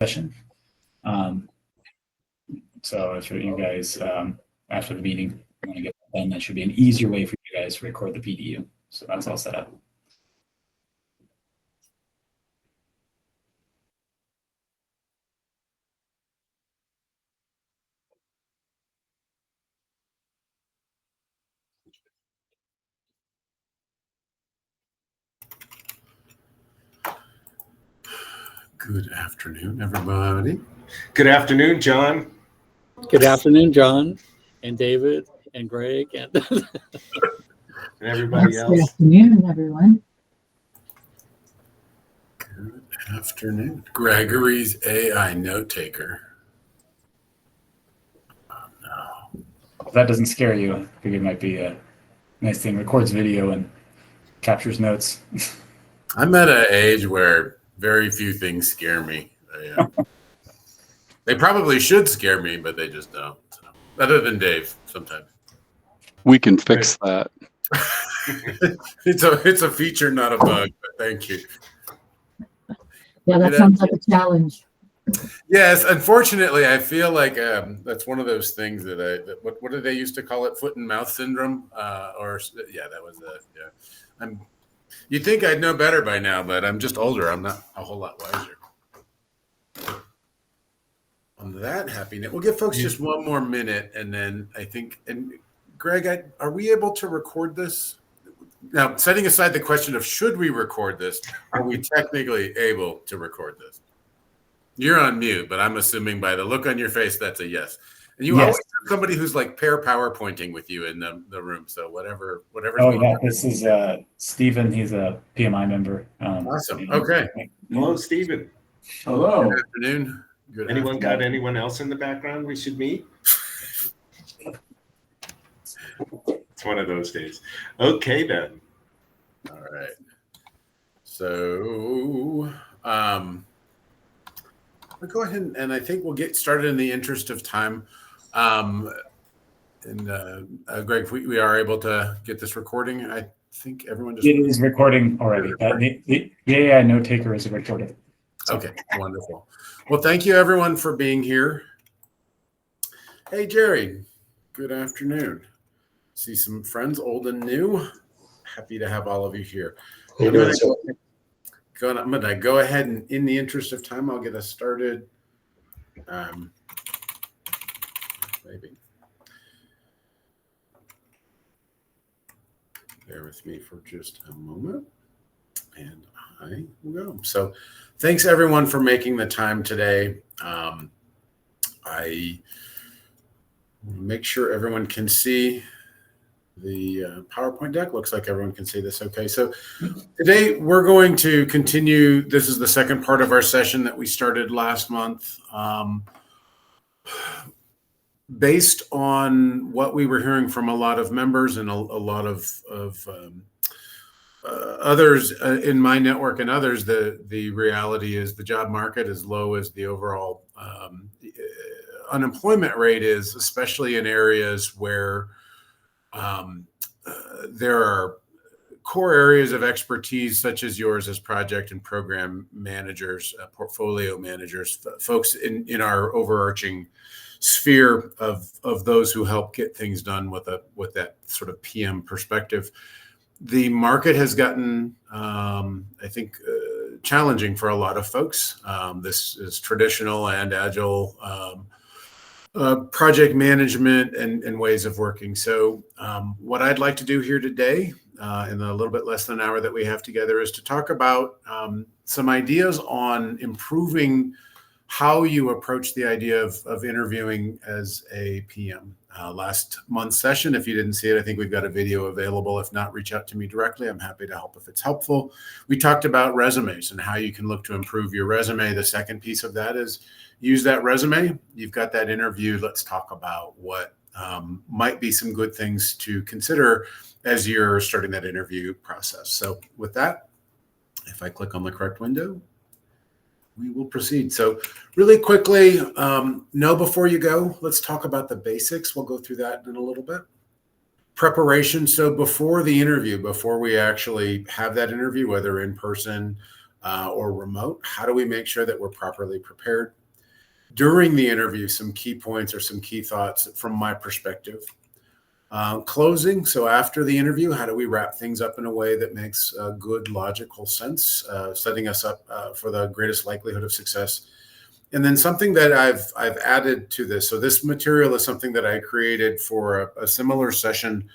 session. So if you guys, after the meeting, want to get that done, that should be an easier way for you guys to record the PDU. So that's all set up. Good afternoon, everybody. Good afternoon, John. Good afternoon, John and David and Greg and everybody else. Good afternoon, everyone. Good afternoon. Gregory's AI note taker. Oh, no. If that doesn't scare you, I think it might be a nice thing. Records video and captures notes. I'm at an age where very few things scare me. They probably should scare me, but they just don't. So, other than Dave, sometimes. We can fix that. It's a feature, not a bug, but thank you. Yeah, that sounds like a challenge. Yes, unfortunately, I feel like that's one of those things that what did they used to call it? Foot and mouth syndrome? That was it. Yeah, you'd think I'd know better by now, but I'm just older. I'm not a whole lot wiser. On that happy note, we'll give folks just one more minute, and then I think, and Greg, are we able to record this? Now, setting aside the question of should we record this, are we technically able to record this? You're on mute, but I'm assuming by the look on your face, that's a yes. And you always have somebody who's like pair PowerPointing with you in the room. So whatever. Oh yeah, this is Stephen. He's a PMI member. Awesome. Okay. Hello, Stephen. Hello. Good afternoon. Anyone got anyone else in the background we should meet? It's one of those days. Okay, then. All right. So I'll go ahead and I think we'll get started in the interest of time. Greg, if we are able to get this recording, I think everyone just... It is recording already. The AI note taker is recorded. Okay, wonderful. Well, thank you everyone for being here. Hey, Jerry, good afternoon. See some friends, old and new. Happy to have all of you here. I'm going to go ahead and in the interest of time, I'll get us started. Maybe. Bear with me for just a moment. And I will go. So thanks everyone for making the time today. I want to make sure everyone can see the PowerPoint deck. Looks like everyone can see this okay. So today we're going to continue. This is the second part of our session that we started last month. Based on what we were hearing from a lot of members and a lot of others in my network and others, the reality is the job market, as low as the overall unemployment rate is, especially in areas where there are core areas of expertise such as yours as project and program managers, portfolio managers, folks in our overarching sphere of those who help get things done with that sort of PM perspective. The market has gotten, I think, challenging for a lot of folks. This is traditional and agile project management and ways of working. So what I'd like to do here today, in the little bit less than an hour that we have together, is to talk about some ideas on improving how you approach the idea of interviewing as a PM. Last month's session, if you didn't see it, I think we've got a video available. If not, reach out to me directly. I'm happy to help if it's helpful. We talked about resumes and how you can look to improve your resume. The second piece of that is use that resume. You've got that interview. Let's talk about what might be some good things to consider as you're starting that interview process. So with that, if I click on the correct window, we will proceed. So really quickly, know before you go, let's talk about the basics. We'll go through that in a little bit. Preparation. So before the interview, before we actually have that interview, whether in person or remote? How do we make sure that we're properly prepared? During the interview, some key points or some key thoughts from my perspective. Closing, so after the interview, how do we wrap things up in a way that makes good logical sense, setting us up for the greatest likelihood of success? And then something that I've added to this. So this material is something that I created for a similar session,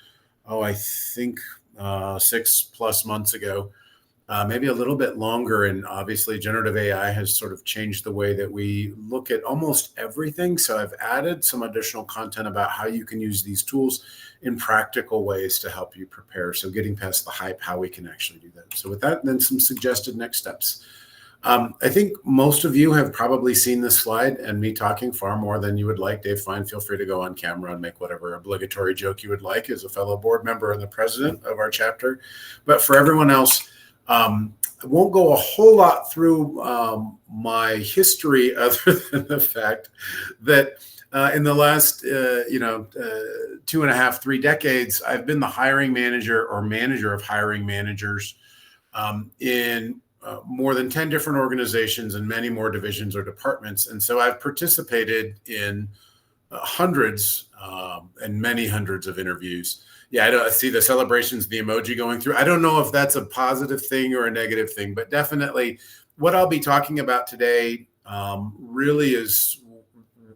I think 6+ months ago, maybe a little bit longer. And obviously generative AI has sort of changed the way that we look at almost everything. So I've added some additional content about how you can use these tools in practical ways to help you prepare. So getting past the hype, how we can actually do that. So with that, then some suggested next steps. I think most of you have probably seen this slide and me talking far more than you would like. Dave, fine, feel free to go on camera and make whatever obligatory joke you would like as a fellow board member and the president of our chapter. But for everyone else, I won't go a whole lot through my history other than the fact that in the last 2.5, 3 decades, I've been the hiring manager or manager of hiring managers in more than 10 different organizations and many more divisions or departments. And so I've participated in hundreds and many hundreds of interviews. Yeah, I see the celebrations, the emoji going through. I don't know if that's a positive thing or a negative thing, but definitely what I'll be talking about today really is,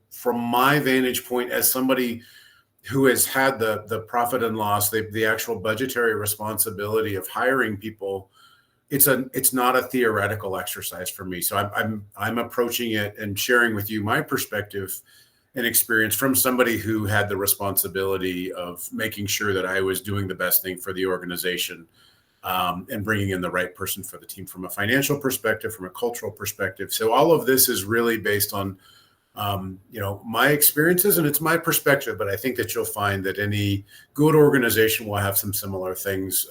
from my vantage point as somebody who has had the profit and loss, the actual budgetary responsibility of hiring people. It's not a theoretical exercise for me. So I'm approaching it and sharing with you my perspective and experience from somebody who had the responsibility of making sure that I was doing the best thing for the organization and bringing in the right person for the team from a financial perspective, from a cultural perspective. So all of this is really based on my experiences, and it's my perspective, but I think that you'll find that any good organization will have some similar things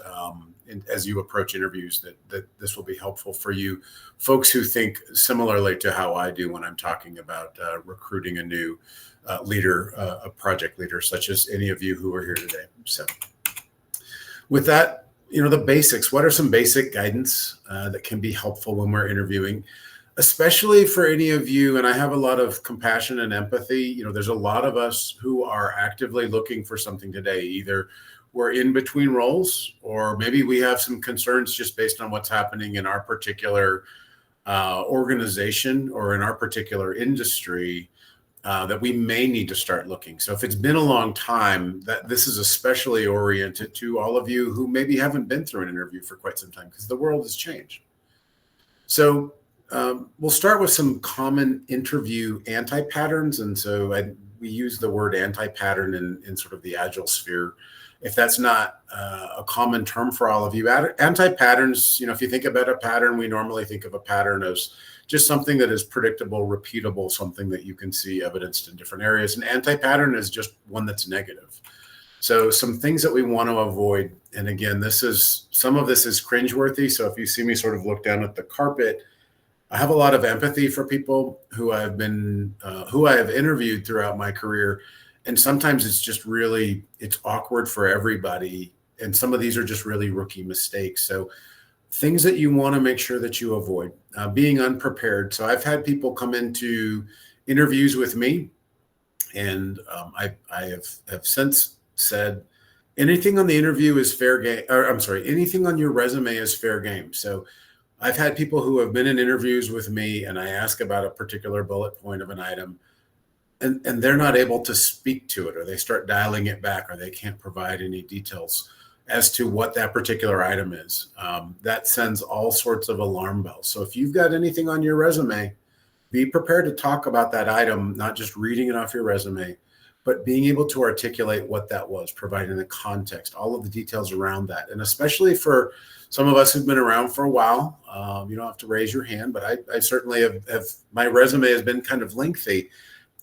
as you approach interviews, that this will be helpful for you folks who think similarly to how I do when I'm talking about recruiting a new leader, a project leader, such as any of you who are here today. So with that, the basics, what are some basic guidance that can be helpful when we're interviewing? Especially for any of you, and I have a lot of compassion and empathy. There's a lot of us who are actively looking for something today. Either we're in between roles, or maybe we have some concerns just based on what's happening in our particular organization or in our particular industry that we may need to start looking. So if it's been a long time, that this is especially oriented to all of you who maybe haven't been through an interview for quite some time, because the world has changed. So we'll start with some common interview anti-patterns. And so we use the word anti-pattern in sort of the agile sphere. If that's not a common term for all of you, anti-patterns, if you think about a pattern, we normally think of a pattern as just something that is predictable, repeatable, something that you can see evidenced in different areas. An anti-pattern is just one that's negative. So some things that we want to avoid, and again, some of this is cringeworthy. So if you see me sort of look down at the carpet, I have a lot of empathy for people who I have interviewed throughout my career. And sometimes it's awkward for everybody. And some of these are just really rookie mistakes. So things that you want to make sure that you avoid, being unprepared. So I've had people come into interviews with me, and I have since said, anything on the interview is fair game, anything on your resume is fair game. So I've had people who have been in interviews with me, and I ask about a particular bullet point of an item, and they're not able to speak to it, or they start dialing it back, or they can't provide any details as to what that particular item is. That sends all sorts of alarm bells. So if you've got anything on your resume, be prepared to talk about that item, not just reading it off your resume, but being able to articulate what that was, providing the context, all of the details around that. And especially for some of us who've been around for a while, you don't have to raise your hand, but I certainly have, my resume has been kind of lengthy.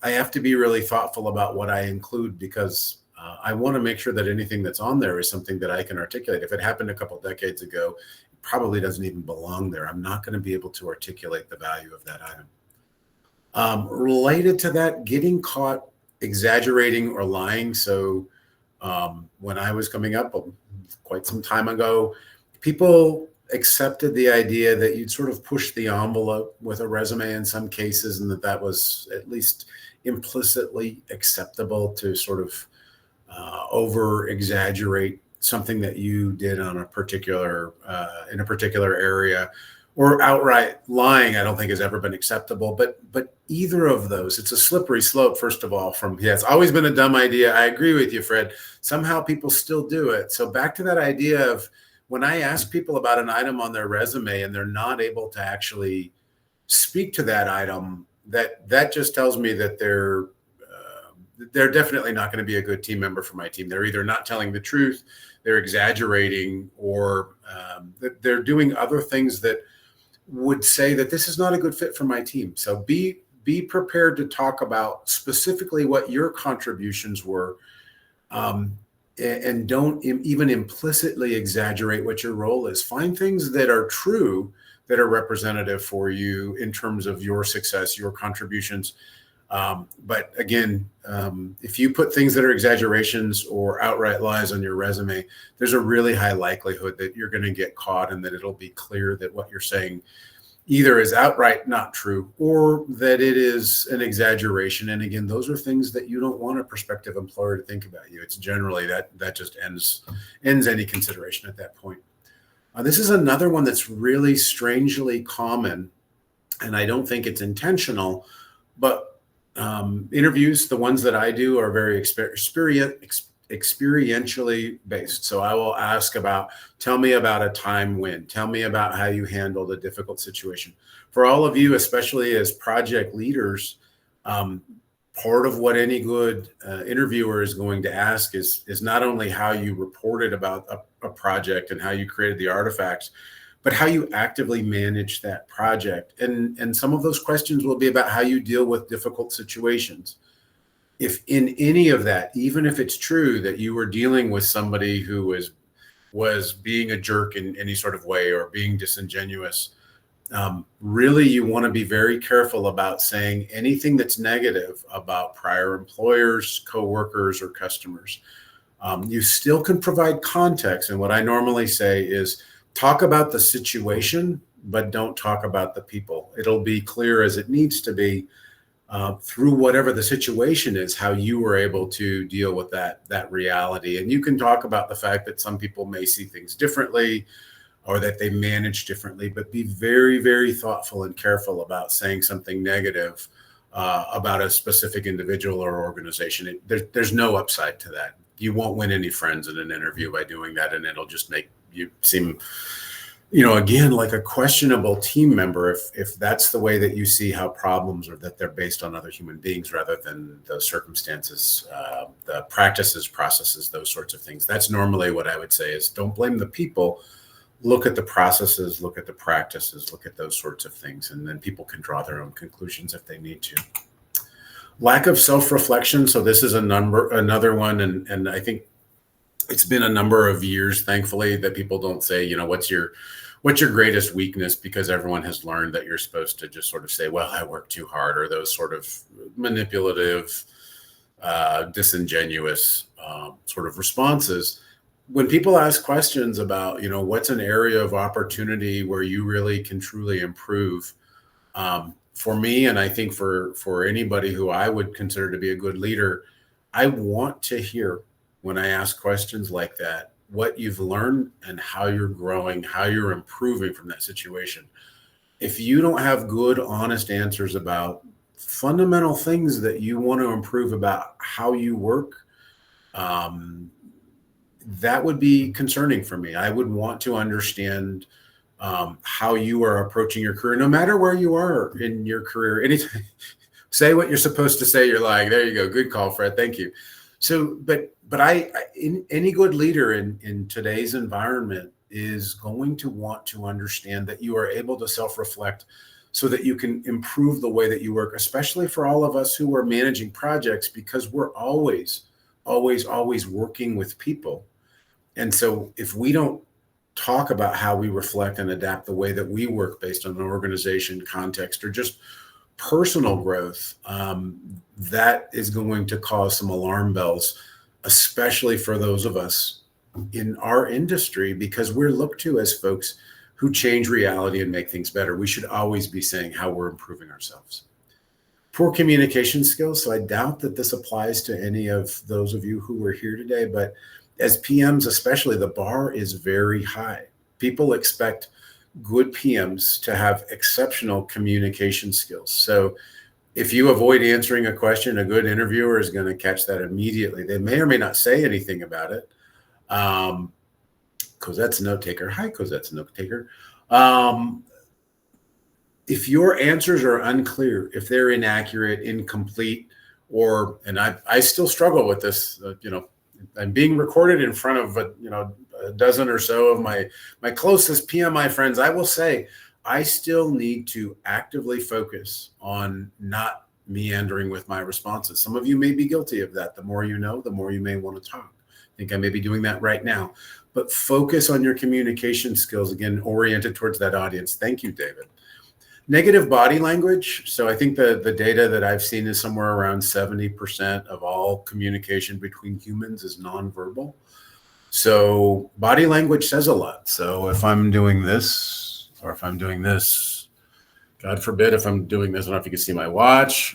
I have to be really thoughtful about what I include, because I want to make sure that anything that's on there is something that I can articulate. If it happened a couple decades ago, it probably doesn't even belong there. I'm not going to be able to articulate the value of that item. Related to that, getting caught exaggerating or lying. So when I was coming up quite some time ago, people accepted the idea that you'd sort of push the envelope with a resume in some cases, and that was at least implicitly acceptable to sort of over exaggerate something that you did on a particular in a particular area, or outright lying. I don't think has ever been acceptable, but either of those, it's a slippery slope. First of all, from it's always been a dumb idea. I agree with you, Fred. Somehow people still do it. So back to that idea of when I ask people about an item on their resume and they're not able to actually speak to that item, that just tells me that they're definitely not going to be a good team member for my team. They're either not telling the truth, they're exaggerating, or they're doing other things that would say that this is not a good fit for my team. So be prepared to talk about specifically what your contributions were, and don't even implicitly exaggerate what your role is. Find things that are true, that are representative for you in terms of your success, your contributions. But again, if you put things that are exaggerations or outright lies on your resume, there's a really high likelihood that you're going to get caught, and that it'll be clear that what you're saying either is outright not true or that it is an exaggeration. And again, those are things that you don't want a prospective employer to think about you. It's generally that just ends any consideration at that point. This is another one that's really strangely common, and I don't think it's intentional, but interviews, the ones that I do, are very experientially based. So I will ask tell me about a time when, tell me about how you handled a difficult situation. For all of you, especially as project leaders, part of what any good interviewer is going to ask is not only how you reported about a project and how you created the artifacts, but how you actively manage that project. And some of those questions will be about how you deal with difficult situations. If in any of that, even if it's true that you were dealing with somebody who was being a jerk in any sort of way or being disingenuous, really you want to be very careful about saying anything that's negative about prior employers, coworkers, or customers. You still can provide context. And what I normally say is talk about the situation, but don't talk about the people. It'll be clear as it needs to be through whatever the situation is, how you were able to deal with that reality. And you can talk about the fact that some people may see things differently or that they manage differently, but be very, very thoughtful and careful about saying something negative about a specific individual or organization. There's no upside to that. You won't win any friends in an interview by doing that, and it'll just make you seem, again, like a questionable team member if that's the way that you see how problems are, that they're based on other human beings rather than the circumstances, the practices, processes, those sorts of things. That's normally what I would say is don't blame the people. Look at the processes, look at the practices, look at those sorts of things, and then people can draw their own conclusions if they need to. Lack of self-reflection. So this is another one, and I think it's been a number of years, thankfully, that people don't say, what's your greatest weakness, because everyone has learned that you're supposed to just sort of say, well, I work too hard, or those sort of manipulative, disingenuous sort of responses. When people ask questions about, what's an area of opportunity where you really can truly improve, for me, and I think for anybody who I would consider to be a good leader, I want to hear, when I ask questions like that, what you've learned and how you're growing, how you're improving from that situation. If you don't have good, honest answers about fundamental things that you want to improve about how you work, that would be concerning for me. I would want to understand how you are approaching your career, no matter where you are in your career. Anytime, say what you're supposed to say. You're like, there you go. Good call, Fred. Thank you. So, but any good leader in today's environment is going to want to understand that you are able to self-reflect so that you can improve the way that you work, especially for all of us who are managing projects, because we're always working with people. And so if we don't talk about how we reflect and adapt the way that we work based on an organization context or just personal growth, that is going to cause some alarm bells, especially for those of us in our industry, because we're looked to as folks who change reality and make things better. We should always be saying how we're improving ourselves. Poor communication skills. So I doubt that this applies to any of those of you who were here today, but as PMs, especially, the bar is very high. People expect good PMs to have exceptional communication skills. So if you avoid answering a question, a good interviewer is going to catch that immediately. They may or may not say anything about it. Cosette's a note taker. Hi, Cosette's a note taker. If your answers are unclear, if they're inaccurate, incomplete, and I still struggle with this, I'm being recorded in front of a dozen or so of my closest PMI friends. I will say I still need to actively focus on not meandering with my responses. Some of you may be guilty of that. The more you know, the more you may want to talk. I think I may be doing that right now. But focus on your communication skills, again, oriented towards that audience. Thank you, David. Negative body language. So I think the data that I've seen is somewhere around 70% of all communication between humans is nonverbal. So body language says a lot. So if I'm doing this, or if I'm doing this, God forbid, if I'm doing this, I don't know if you can see my watch,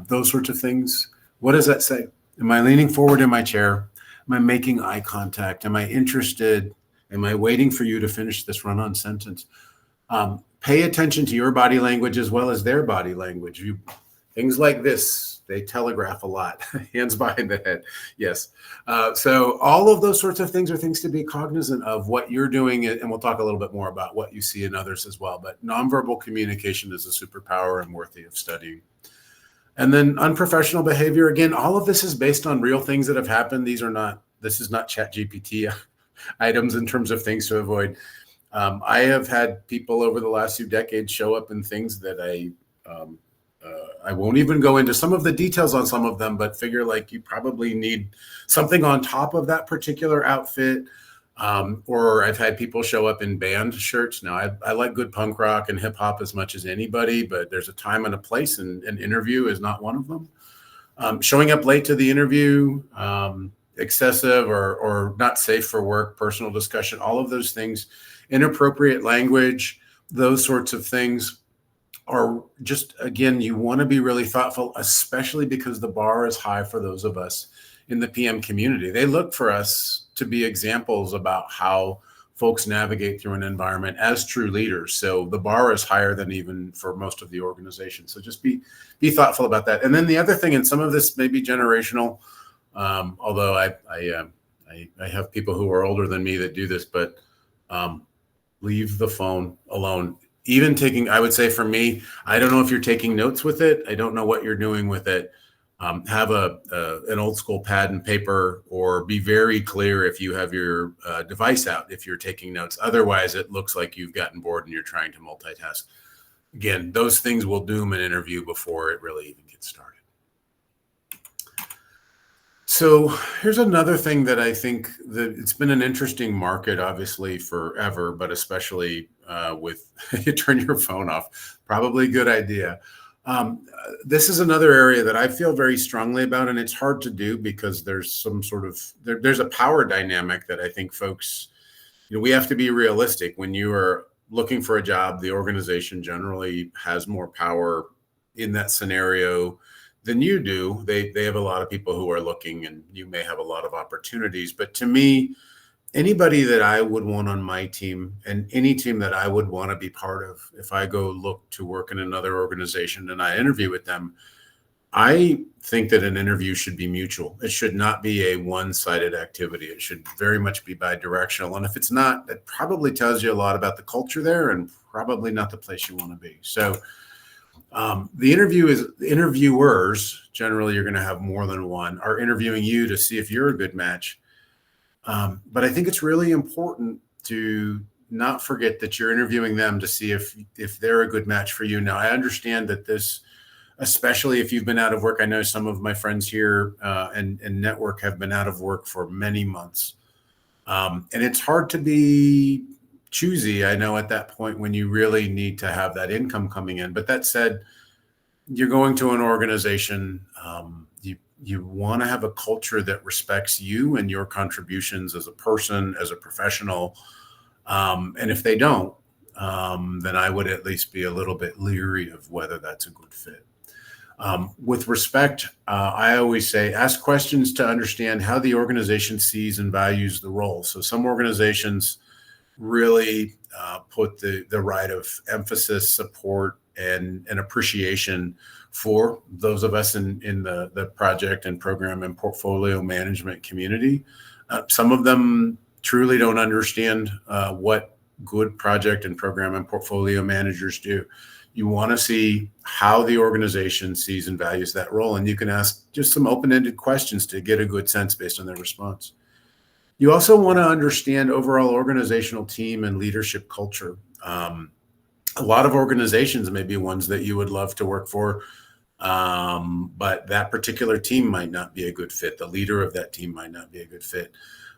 those sorts of things. What does that say? Am I leaning forward in my chair? Am I making eye contact? Am I interested? Am I waiting for you to finish this run-on sentence? Pay attention to your body language as well as their body language. Things like this, they telegraph a lot. Hands behind the head. Yes. So all of those sorts of things are things to be cognizant of what you're doing. And we'll talk a little bit more about what you see in others as well. But nonverbal communication is a superpower and worthy of studying. And then unprofessional behavior. Again, all of this is based on real things that have happened. This is not ChatGPT items in terms of things to avoid. I have had people over the last few decades show up in things that I won't even go into some of the details on some of them, but figure like you probably need something on top of that particular outfit. Or I've had people show up in band shirts. Now, I like good punk rock and hip hop as much as anybody, but there's a time and a place, and an interview is not one of them. Showing up late to the interview, excessive or not safe for work, personal discussion, all of those things, inappropriate language, those sorts of things are just, again, you want to be really thoughtful, especially because the bar is high for those of us in the PM community. They look for us to be examples about how folks navigate through an environment as true leaders. So the bar is higher than even for most of the organization. So just be thoughtful about that. And then the other thing, and some of this may be generational, although I have people who are older than me that do this, but leave the phone alone. Even I would say for me, I don't know if you're taking notes with it. I don't know what you're doing with it. Have an old school pad and paper, or be very clear if you have your device out, if you're taking notes. Otherwise, it looks like you've gotten bored and you're trying to multitask. Again, those things will doom an interview before it really even gets started. So here's another thing that I think that it's been an interesting market, obviously, forever, but especially with you turn your phone off, probably a good idea. This is another area that I feel very strongly about, and it's hard to do because there's some sort of, there's a power dynamic that I think folks, we have to be realistic. When you are looking for a job, the organization generally has more power in that scenario than you do. They have a lot of people who are looking, and you may have a lot of opportunities. But to me, anybody that I would want on my team, and any team that I would want to be part of, if I go look to work in another organization and I interview with them, I think that an interview should be mutual. It should not be a one-sided activity. It should very much be bi-directional. And if it's not, it probably tells you a lot about the culture there, and probably not the place you want to be. So the interviewers, generally you're going to have more than one, are interviewing you to see if you're a good match. But I think it's really important to not forget that you're interviewing them to see if they're a good match for you. Now, I understand that this, especially if you've been out of work, I know some of my friends here and network have been out of work for many months. And it's hard to be choosy, I know, at that point when you really need to have that income coming in. But that said, you're going to an organization, you want to have a culture that respects you and your contributions as a person, as a professional. And if they don't, then I would at least be a little bit leery of whether that's a good fit. With respect, I always say ask questions to understand how the organization sees and values the role. So some organizations really put the right of emphasis, support, and appreciation for those of us in the project and program and portfolio management community. Some of them truly don't understand what good project and program and portfolio managers do. You want to see how the organization sees and values that role, and you can ask just some open-ended questions to get a good sense based on their response. You also want to understand overall organizational team and leadership culture. A lot of organizations may be ones that you would love to work for, but that particular team might not be a good fit. The leader of that team might not be a good fit.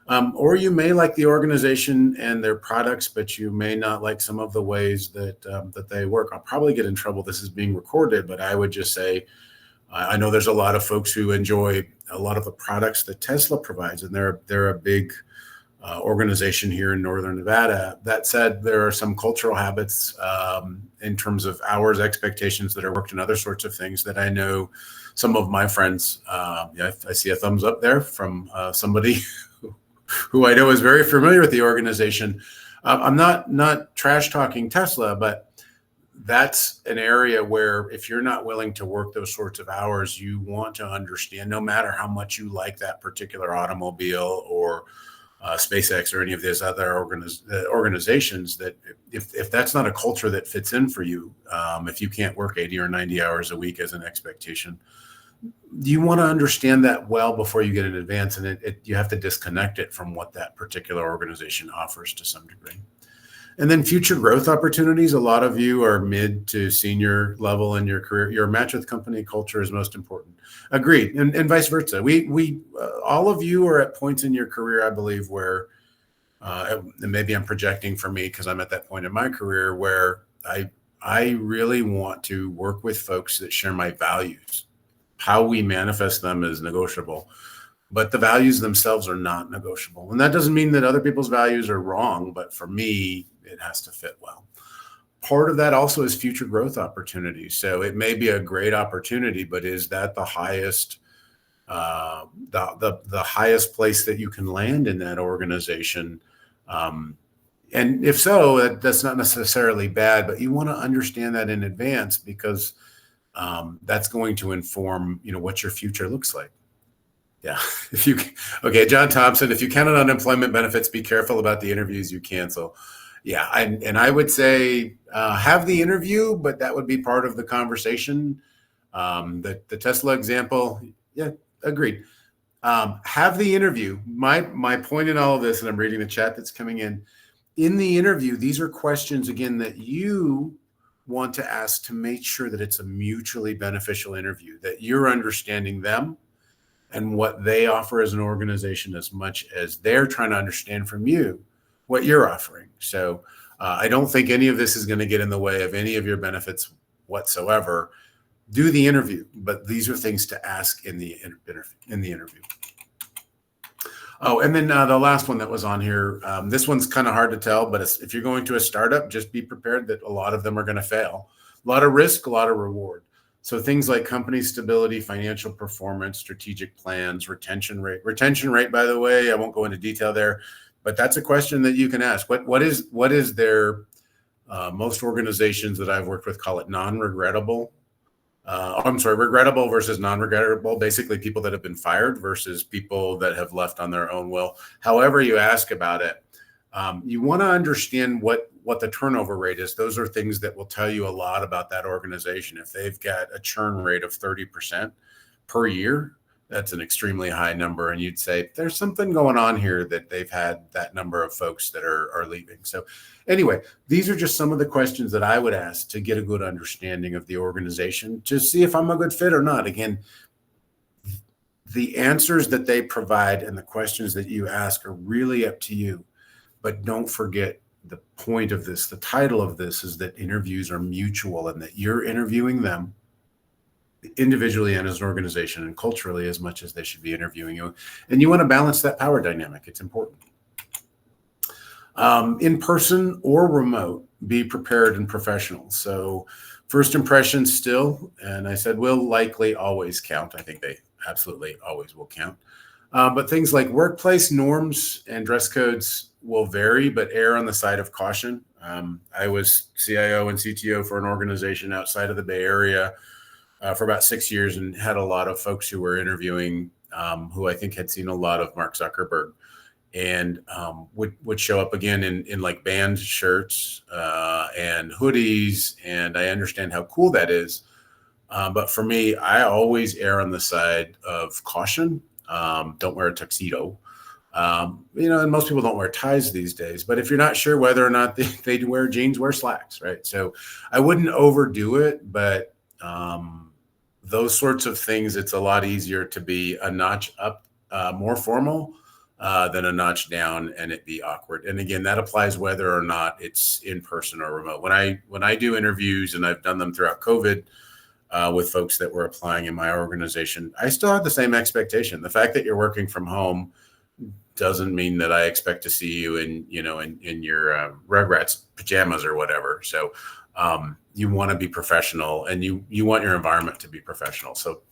Or you may like the organization and their products, but you may not like some of the ways that they work. I'll probably get in trouble. This is being recorded, but I would just say, I know there's a lot of folks who enjoy a lot of the products that Tesla provides, and they're a big organization here in Northern Nevada. That said, there are some cultural habits in terms of hours, expectations that are worked and other sorts of things that I know some of my friends, I see a thumbs up there from somebody who I know is very familiar with the organization. I'm not trash talking Tesla, but that's an area where if you're not willing to work those sorts of hours, you want to understand, no matter how much you like that particular automobile or SpaceX or any of these other organizations, that if that's not a culture that fits in for you, if you can't work 80 or 90 hours a week as an expectation, you want to understand that well before you get in advance, and you have to disconnect it from what that particular organization offers to some degree. And then future growth opportunities. A lot of you are mid to senior level in your career. Your match with company culture is most important. Agreed. And vice versa. We all of you are at points in your career, I believe, where and maybe I'm projecting for me because I'm at that point in my career where I really want to work with folks that share my values. How we manifest them is negotiable, but the values themselves are not negotiable. And that doesn't mean that other people's values are wrong, but for me, it has to fit well. Part of that also is future growth opportunities. So it may be a great opportunity, but is that the highest, the highest place that you can land in that organization? And if so, that's not necessarily bad, but you want to understand that in advance because that's going to inform, what your future looks like. Yeah. Okay. John Thompson, if you count on unemployment benefits, be careful about the interviews you cancel. Yeah. And I would say have the interview, but that would be part of the conversation. The Tesla example. Yeah. Agreed. Have the interview. My point in all of this, and I'm reading the chat that's coming in the interview, these are questions again that you want to ask to make sure that it's a mutually beneficial interview, that you're understanding them and what they offer as an organization as much as they're trying to understand from you what you're offering. So I don't think any of this is going to get in the way of any of your benefits whatsoever. Do the interview, but these are things to ask in the interview. Oh, and then the last one that was on here, this one's kind of hard to tell, but if you're going to a startup, just be prepared that a lot of them are going to fail. A lot of risk, a lot of reward. So things like company stability, financial performance, strategic plans, retention rate. Retention rate, by the way, I won't go into detail there, but that's a question that you can ask. What is their, most organizations that I've worked with call it non-regrettable. Regrettable versus non-regrettable, basically people that have been fired versus people that have left on their own will. However you ask about it, you want to understand what the turnover rate is. Those are things that will tell you a lot about that organization. If they've got a churn rate of 30% per year, that's an extremely high number. And you'd say there's something going on here that they've had that number of folks that are leaving. So anyway, these are just some of the questions that I would ask to get a good understanding of the organization to see if I'm a good fit or not. Again, the answers that they provide and the questions that you ask are really up to you. But don't forget the point of this, the title of this is that interviews are mutual and that you're interviewing them individually and as an organization and culturally as much as they should be interviewing you. And you want to balance that power dynamic. It's important. In person or remote, be prepared and professional. So first impressions still, and I said, will likely always count. I think they absolutely always will count. But things like workplace norms and dress codes will vary, but err on the side of caution. I was CIO and CTO for an organization outside of the Bay Area for about 6 years and had a lot of folks who were interviewing who I think had seen a lot of Mark Zuckerberg and would show up again in like band shirts and hoodies. And I understand how cool that is. But for me, I always err on the side of caution. Don't wear a tuxedo. And most people don't wear ties these days, but if you're not sure whether or not they wear jeans, wear slacks, right? So I wouldn't overdo it, but those sorts of things, it's a lot easier to be a notch up, more formal than a notch down and it be awkward. And again, that applies whether or not it's in person or remote. When I do interviews, and I've done them throughout COVID, with folks that were applying in my organization, I still have the same expectation. The fact that you're working from home doesn't mean that I expect to see you in your Rugrats pajamas or whatever. So you want to be professional, and you want your environment to be professional. So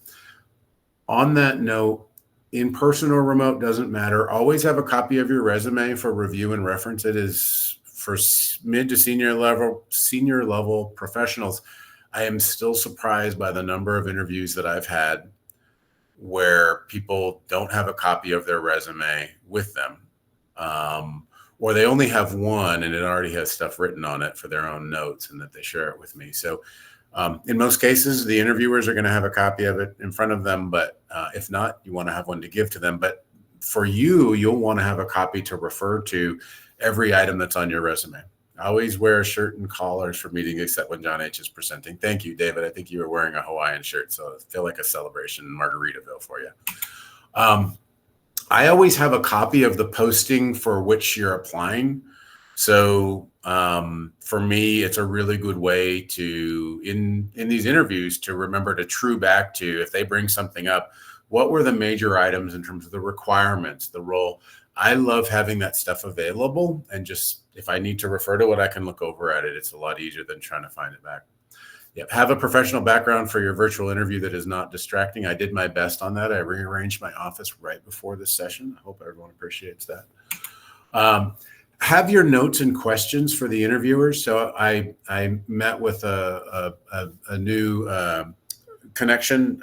on that note, in person or remote doesn't matter. Always have a copy of your resume for review and reference. It is for mid to senior level professionals. I am still surprised by the number of interviews that I've had where people don't have a copy of their resume with them, or they only have one and it already has stuff written on it for their own notes and that they share it with me. So in most cases, the interviewers are going to have a copy of it in front of them, but if not, you want to have one to give to them. But for you, you'll want to have a copy to refer to every item that's on your resume. I always wear a shirt and collars for meetings except when John H. is presenting. Thank you, David. I think you were wearing a Hawaiian shirt, so I feel like a celebration in Margaritaville for you. I always have a copy of the posting for which you're applying. So for me, it's a really good way to, in these interviews, to remember to true back to, if they bring something up, what were the major items in terms of the requirements, the role. I love having that stuff available, and just if I need to refer to it, I can look over at it. It's a lot easier than trying to find it back. Yeah, have a professional background for your virtual interview that is not distracting. I did my best on that. I rearranged my office right before this session. I hope everyone appreciates that. Have your notes and questions for the interviewers. So I met with a new connection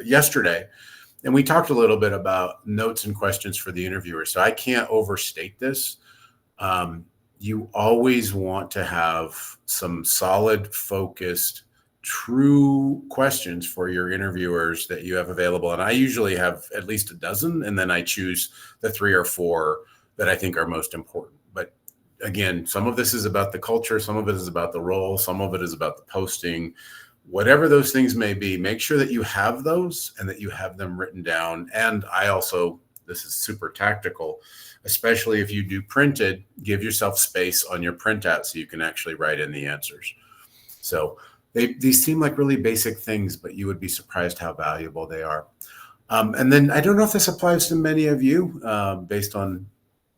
yesterday, and we talked a little bit about notes and questions for the interviewer. So I can't overstate this. You always want to have some solid, focused, true questions for your interviewers that you have available. And I usually have at least a dozen, and then I choose the 3 or 4 that I think are most important. But again, some of this is about the culture, some of it is about the role, some of it is about the posting. Whatever those things may be, make sure that you have those and that you have them written down. And I also, this is super tactical, especially if you do printed, give yourself space on your printout so you can actually write in the answers. So these seem like really basic things, but you would be surprised how valuable they are. And then I don't know if this applies to many of you based on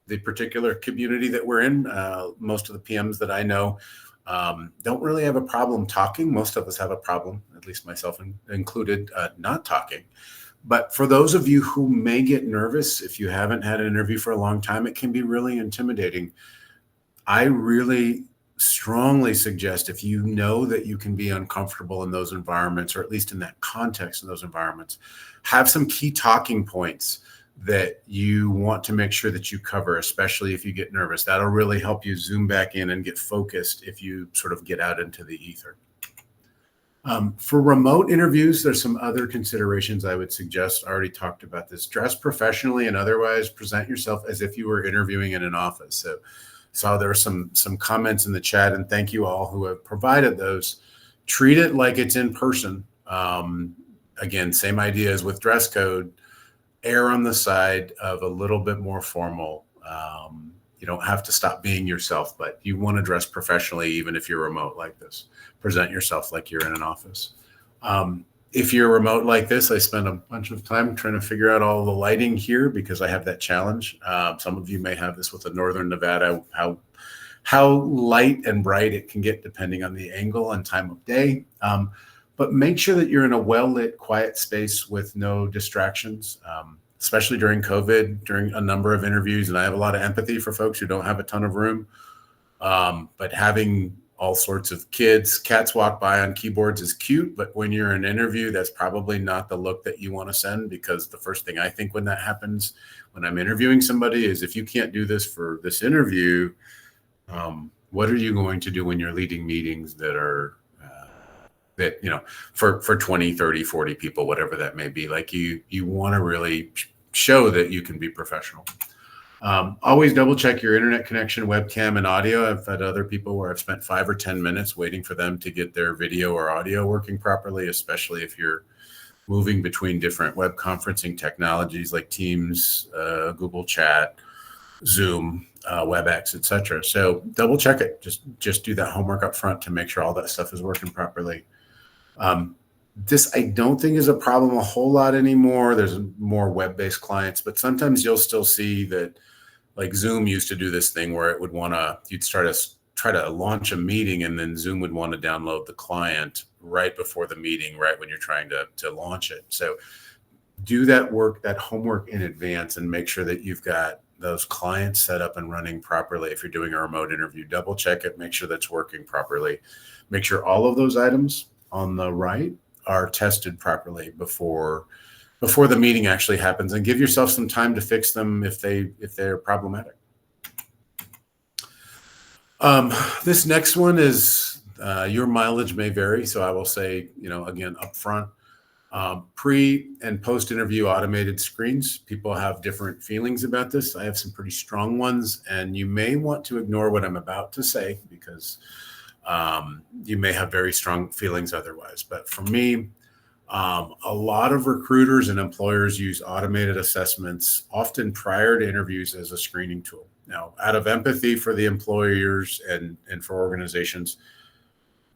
the particular community that we're in. Most of the PMs that I know don't really have a problem talking. Most of us have a problem, at least myself included, not talking. But for those of you who may get nervous, if you haven't had an interview for a long time, it can be really intimidating. I really strongly suggest, if you know that you can be uncomfortable in those environments, or at least in that context in those environments, have some key talking points that you want to make sure that you cover, especially if you get nervous. That'll really help you zoom back in and get focused if you sort of get out into the ether. For remote interviews, there's some other considerations I would suggest. I already talked about this. Dress professionally and otherwise present yourself as if you were interviewing in an office. So saw there were some comments in the chat, and thank you all who have provided those. Treat it like it's in person. Again, same idea as with dress code. Err on the side of a little bit more formal. You don't have to stop being yourself, but you want to dress professionally even if you're remote like this. Present yourself like you're in an office. If you're remote like this, I spend a bunch of time trying to figure out all the lighting here because I have that challenge. Some of you may have this with the Northern Nevada, how light and bright it can get depending on the angle and time of day. But make sure that you're in a well-lit, quiet space with no distractions, especially during COVID, during a number of interviews. And I have a lot of empathy for folks who don't have a ton of room. But having all sorts of cats walk by on keyboards is cute, but when you're in an interview, that's probably not the look that you want to send, because the first thing I think when that happens, when I'm interviewing somebody, is if you can't do this for this interview, what are you going to do when you're leading meetings that are, for 20, 30, 40 people, whatever that may be? Like you want to really show that you can be professional. Always double check your internet connection, webcam, and audio. I've had other people where I've spent 5 or 10 minutes waiting for them to get their video or audio working properly, especially if you're moving between different web conferencing technologies like Teams, Google Chat, Zoom, WebEx, etc. So double check it. Just do that homework up front to make sure all that stuff is working properly. This I don't think is a problem a whole lot anymore. There's more web-based clients, but sometimes you'll still see that, like Zoom used to do this thing where it would you'd try to launch a meeting, and then Zoom would want to download the client right before the meeting, right when you're trying to launch it. So do that homework in advance, and make sure that you've got those clients set up and running properly. If you're doing a remote interview, double check it, make sure that's working properly. Make sure all of those items on the right are tested properly before the meeting actually happens, and give yourself some time to fix them if they're problematic. This next one is your mileage may vary, so I will say, again, upfront, pre and post interview automated screens. People have different feelings about this. I have some pretty strong ones, and you may want to ignore what I'm about to say because you may have very strong feelings otherwise. But for me, a lot of recruiters and employers use automated assessments often prior to interviews as a screening tool. Now, out of empathy for the employers and for organizations,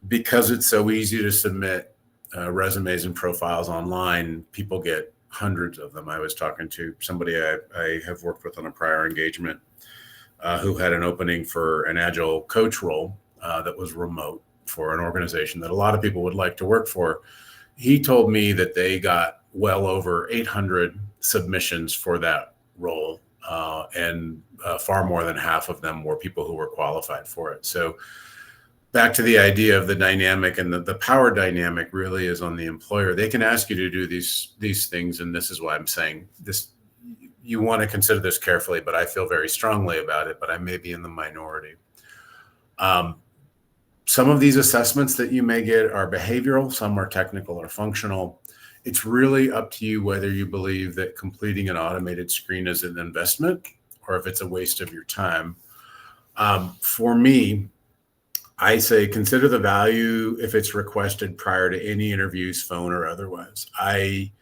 because it's so easy to submit resumes and profiles online, people get hundreds of them. I was talking to somebody I have worked with on a prior engagement who had an opening for an agile coach role that was remote for an organization that a lot of people would like to work for. He told me that they got well over 800 submissions for that role, and far more than half of them were people who were qualified for it. So back to the idea of the dynamic, and the power dynamic really is on the employer. They can ask you to do these things, and this is why I'm saying this. You want to consider this carefully, but I feel very strongly about it, but I may be in the minority. Some of these assessments that you may get are behavioral, some are technical or functional. It's really up to you whether you believe that completing an automated screen is an investment or if it's a waste of your time. For me, I say consider the value if it's requested prior to any interviews, phone or otherwise. I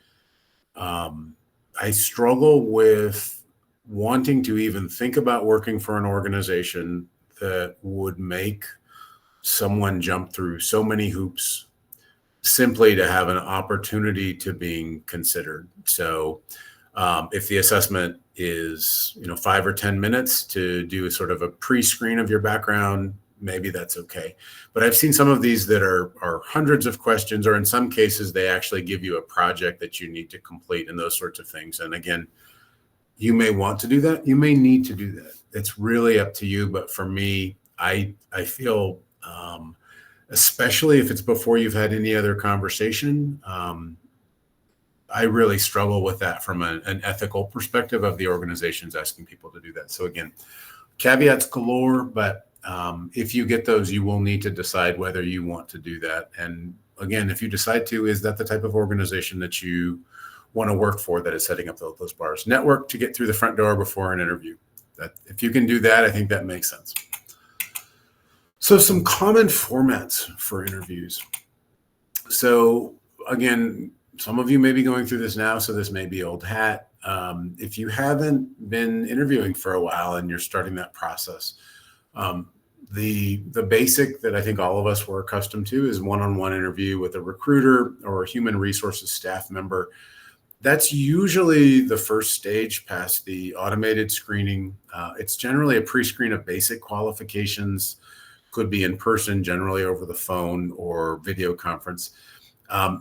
struggle with wanting to even think about working for an organization that would make someone jump through so many hoops simply to have an opportunity to being considered. So if the assessment is 5 or 10 minutes to do a sort of a pre-screen of your background, maybe that's okay. But I've seen some of these that are hundreds of questions, or in some cases they actually give you a project that you need to complete and those sorts of things. And again, you may want to do that, you may need to do that. It's really up to you. But for me, I feel especially if it's before you've had any other conversation, I really struggle with that from an ethical perspective of the organizations asking people to do that. So again, caveats galore, but if you get those, you will need to decide whether you want to do that. And again, if you decide to, is that the type of organization that you want to work for that is setting up those bars? Network to get through the front door before an interview. That if you can do that, I think that makes sense. So some common formats for interviews. So again, some of you may be going through this now, so this may be old hat. If you haven't been interviewing for a while and you're starting that process, The basic that I think all of us were accustomed to is one-on-one interview with a recruiter or a human resources staff member. That's usually the first stage past the automated screening. It's generally a pre-screen of basic qualifications, could be in person, generally over the phone or video conference.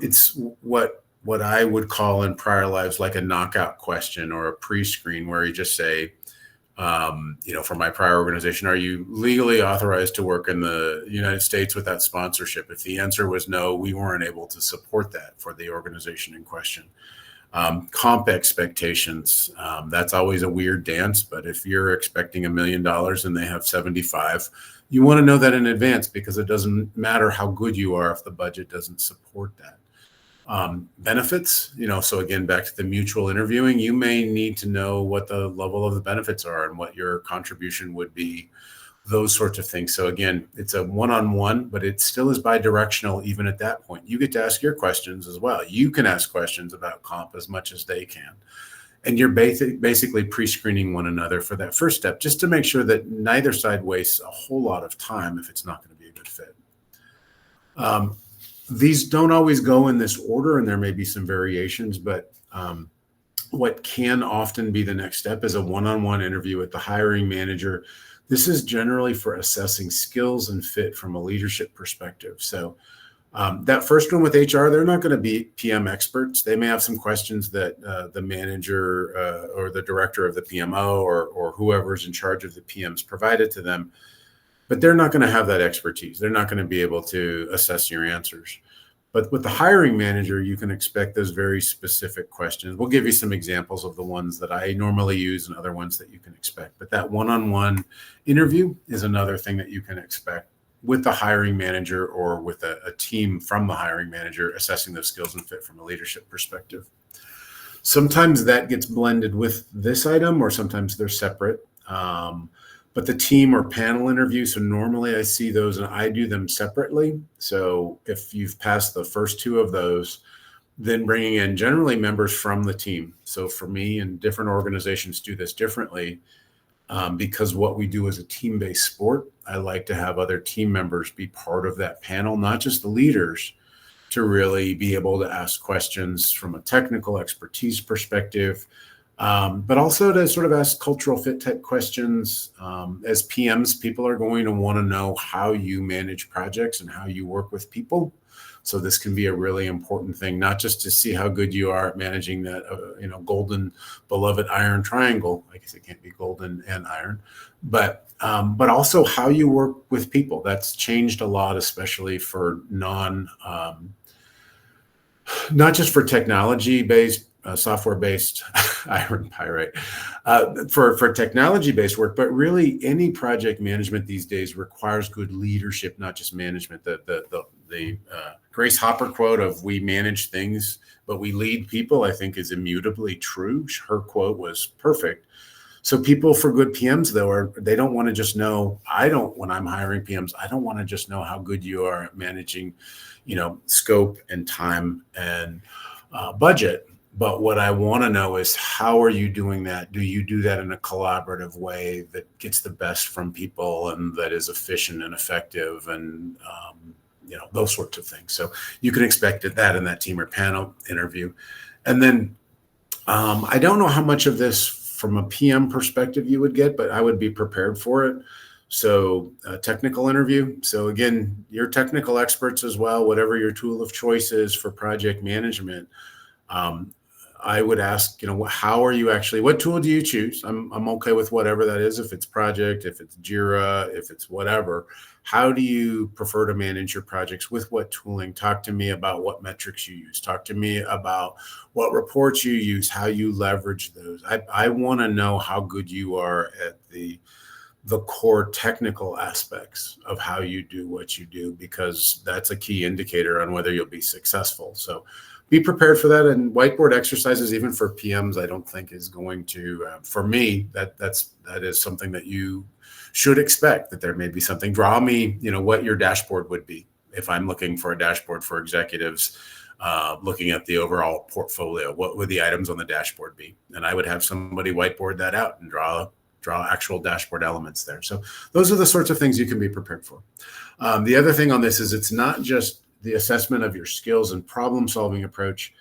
It's what I would call in prior lives like a knockout question or a pre-screen where you just say, for my prior organization, are you legally authorized to work in the United States without sponsorship? If the answer was no, we weren't able to support that for the organization in question. Comp expectations, that's always a weird dance, but if you're expecting $1 million and they have 75, you want to know that in advance because it doesn't matter how good you are if the budget doesn't support that. Benefits, so again, back to the mutual interviewing, you may need to know what the level of the benefits are and what your contribution would be, those sorts of things. So again, it's a one-on-one, but it still is bi-directional even at that point. You get to ask your questions as well. You can ask questions about comp as much as they can. And you're basically pre-screening one another for that first step, just to make sure that neither side wastes a whole lot of time if it's not going to be a good fit. These don't always go in this order, and there may be some variations, but what can often be the next step is a one-on-one interview with the hiring manager. This is generally for assessing skills and fit from a leadership perspective. So that first one with HR, they're not going to be PM experts. They may have some questions that the manager or the director of the PMO or whoever's in charge of the PMs provided to them, but they're not going to have that expertise. They're not going to be able to assess your answers. But with the hiring manager, you can expect those very specific questions. We'll give you some examples of the ones that I normally use and other ones that you can expect. But that one-on-one interview is another thing that you can expect with the hiring manager or with a team from the hiring manager assessing those skills and fit from a leadership perspective. Sometimes that gets blended with this item, or sometimes they're separate. But the team or panel interview, so normally I see those and I do them separately. So if you've passed the first two of those, then bringing in generally members from the team. So for me, and different organizations do this differently, because what we do is a team-based sport. I like to have other team members be part of that panel, not just the leaders, to really be able to ask questions from a technical expertise perspective, but also to sort of ask cultural fit type questions. As PMs, people are going to want to know how you manage projects and how you work with people. So this can be a really important thing, not just to see how good you are at managing that, golden beloved iron triangle. I guess it can't be golden and iron, but also how you work with people. That's changed a lot, especially for not just for technology-based, software-based iron pyrite, for technology-based work, but really any project management these days requires good leadership, not just management. The Grace Hopper quote of "we manage things, but we lead people," I think is immutably true. Her quote was perfect. So people for good PMs, though, they don't want to just know. When I'm hiring PMs, I don't want to just know how good you are at managing, scope and time and budget. But what I want to know is, how are you doing that? Do you do that in a collaborative way that gets the best from people and that is efficient and effective and, those sorts of things. So you can expect that in that team or panel interview. And then I don't know how much of this from a PM perspective you would get, but I would be prepared for it. So a technical interview. So again, you're technical experts as well, whatever your tool of choice is for project management. I would ask, how are you actually, what tool do you choose? I'm okay with whatever that is. If it's project, if it's Jira, if it's whatever, how do you prefer to manage your projects? With what tooling? Talk to me about what metrics you use. Talk to me about what reports you use, how you leverage those. I want to know how good you are at the core technical aspects of how you do what you do, because that's a key indicator on whether you'll be successful. So be prepared for that. And whiteboard exercises, even for PMs, I don't think is going to, for me, that is something that you should expect, that there may be something. Draw me, what your dashboard would be. If I'm looking for a dashboard for executives, looking at the overall portfolio, what would the items on the dashboard be? And I would have somebody whiteboard that out and draw draw actual dashboard elements there. So those are the sorts of things you can be prepared for. The other thing on this is it's not just the assessment of your skills and problem solving approach,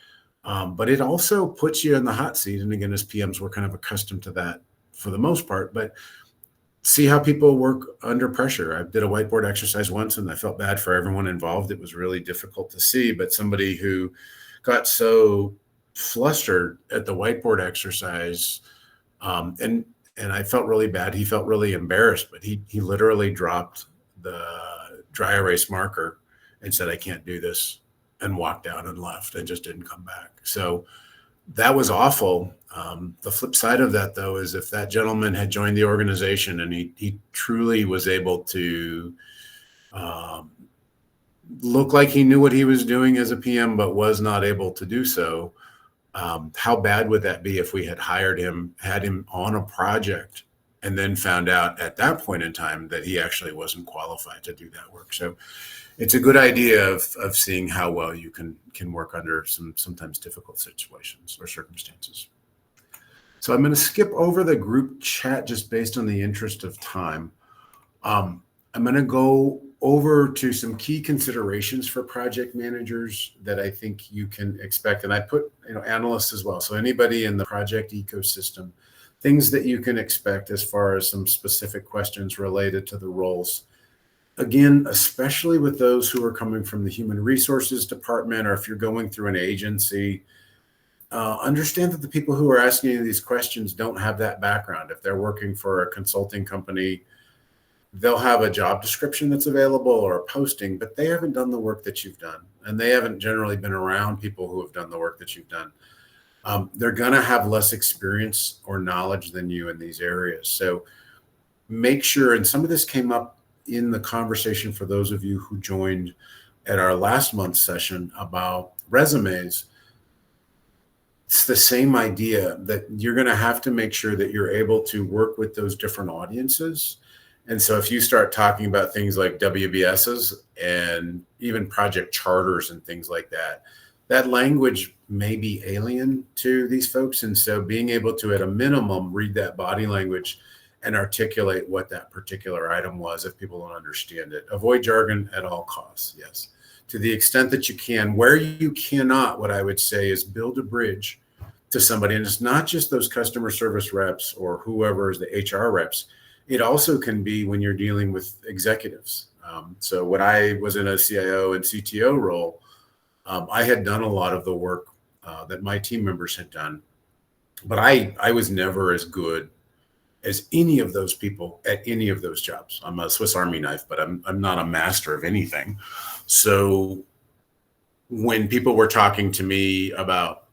but it also puts you in the hot seat. And again, as PMs, we're kind of accustomed to that for the most part, but see how people work under pressure. I did a whiteboard exercise once and I felt bad for everyone involved. It was really difficult to see, but somebody who got so flustered at the whiteboard exercise, and I felt really bad. He felt really embarrassed, but he literally dropped the dry erase marker and said, "I can't do this," and walked out and left and just didn't come back. So that was awful. The flip side of that, though, is if that gentleman had joined the organization and he truly was able to look like he knew what he was doing as a PM, but was not able to do so, how bad would that be if we had hired him, had him on a project, and then found out at that point in time that he actually wasn't qualified to do that work? So it's a good idea of seeing how well you can work under sometimes difficult situations or circumstances. So I'm going to skip over the group chat just based on the interest of time. I'm going to go over to some key considerations for project managers that I think you can expect. And I put, analysts as well. So anybody in the project ecosystem, things that you can expect as far as some specific questions related to the roles. Again, especially with those who are coming from the human resources department, or if you're going through an agency, understand that the people who are asking you these questions don't have that background. If they're working for a consulting company, they'll have a job description that's available or a posting, but they haven't done the work that you've done. And they haven't generally been around people who have done the work that you've done. They're going to have less experience or knowledge than you in these areas. So make sure, and some of this came up in the conversation for those of you who joined at our last month's session about resumes. It's the same idea that you're going to have to make sure that you're able to work with those different audiences. And so if you start talking about things like WBSs and even project charters and things like that, that language may be alien to these folks. And so being able to, at a minimum, read that body language and articulate what that particular item was if people don't understand it. Avoid jargon at all costs, yes. To the extent that you can. Where you cannot, what I would say is build a bridge to somebody. And it's not just those customer service reps or whoever is the HR reps. It also can be when you're dealing with executives. So when I was in a CIO and CTO role, I had done a lot of the work that my team members had done, but I was never as good as any of those people at any of those jobs. I'm a Swiss Army knife, but I'm not a master of anything. So when people were talking to me about,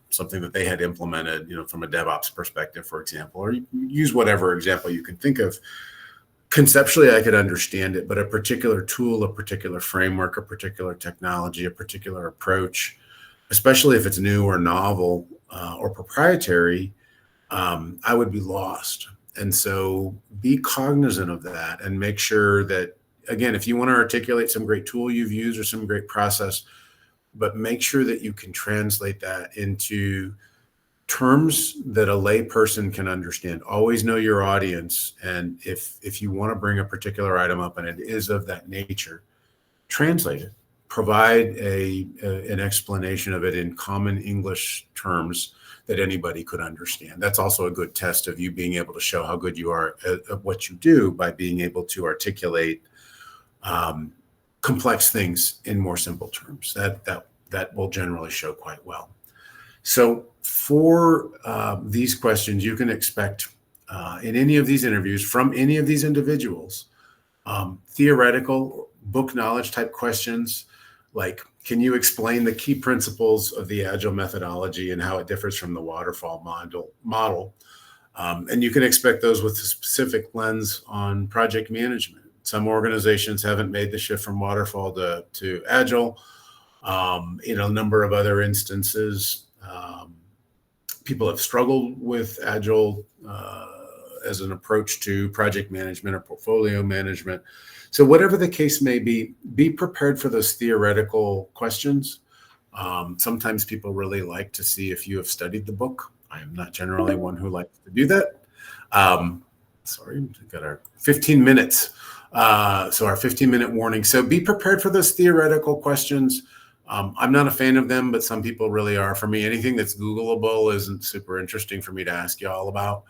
something that they had implemented, from a DevOps perspective, for example, or you use whatever example you can think of, conceptually, I could understand it, but a particular tool, a particular framework, a particular technology, a particular approach, especially if it's new or novel or proprietary, I would be lost. And so be cognizant of that and make sure that, again, if you want to articulate some great tool you've used or some great process, but make sure that you can translate that into terms that a lay person can understand. Always know your audience. And if you want to bring a particular item up and it is of that nature, translate it. Provide an explanation of it in common English terms that anybody could understand. That's also a good test of you being able to show how good you are at what you do by being able to articulate complex things in more simple terms. That will generally show quite well. So for these questions, you can expect in any of these interviews from any of these individuals, theoretical book knowledge type questions, like, can you explain the key principles of the Agile methodology and how it differs from the waterfall model? And you can expect those with a specific lens on project management. Some organizations haven't made the shift from waterfall to Agile. In a number of other instances, people have struggled with Agile as an approach to project management or portfolio management. So whatever the case may be prepared for those theoretical questions. Sometimes people really like to see if you have studied the book. I am not generally one who likes to do that. sorry, we've got our 15 minutes. So our 15-minute warning. So be prepared for those theoretical questions. I'm not a fan of them, but some people really are. For me, anything that's Googleable isn't super interesting for me to ask you all about.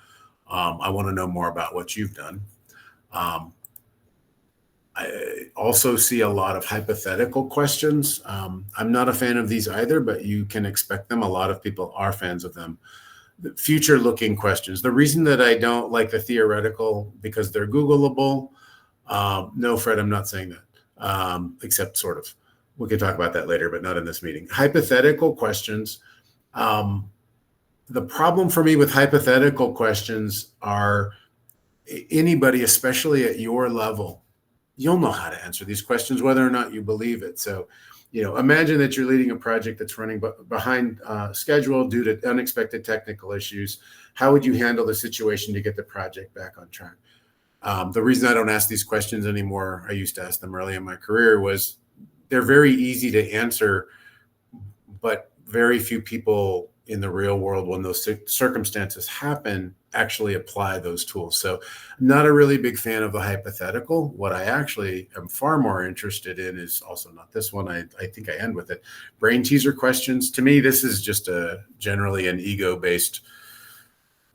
I want to know more about what you've done. I also see a lot of hypothetical questions. I'm not a fan of these either, but you can expect them. A lot of people are fans of them. The future-looking questions. The reason that I don't like the theoretical, because they're Googleable. No, Fred, I'm not saying that, except sort of. We can talk about that later, but not in this meeting. Hypothetical questions. The problem for me with hypothetical questions are anybody, especially at your level, you'll know how to answer these questions, whether or not you believe it. So, imagine that you're leading a project that's running behind schedule due to unexpected technical issues. How would you handle the situation to get the project back on track? The reason I don't ask these questions anymore, I used to ask them early in my career, was they're very easy to answer, but very few people in the real world, when those circumstances happen, actually apply those tools. So I'm not a really big fan of the hypothetical. What I actually am far more interested in is also not this one. I think I end with it. Brain teaser questions. To me, this is just generally an ego-based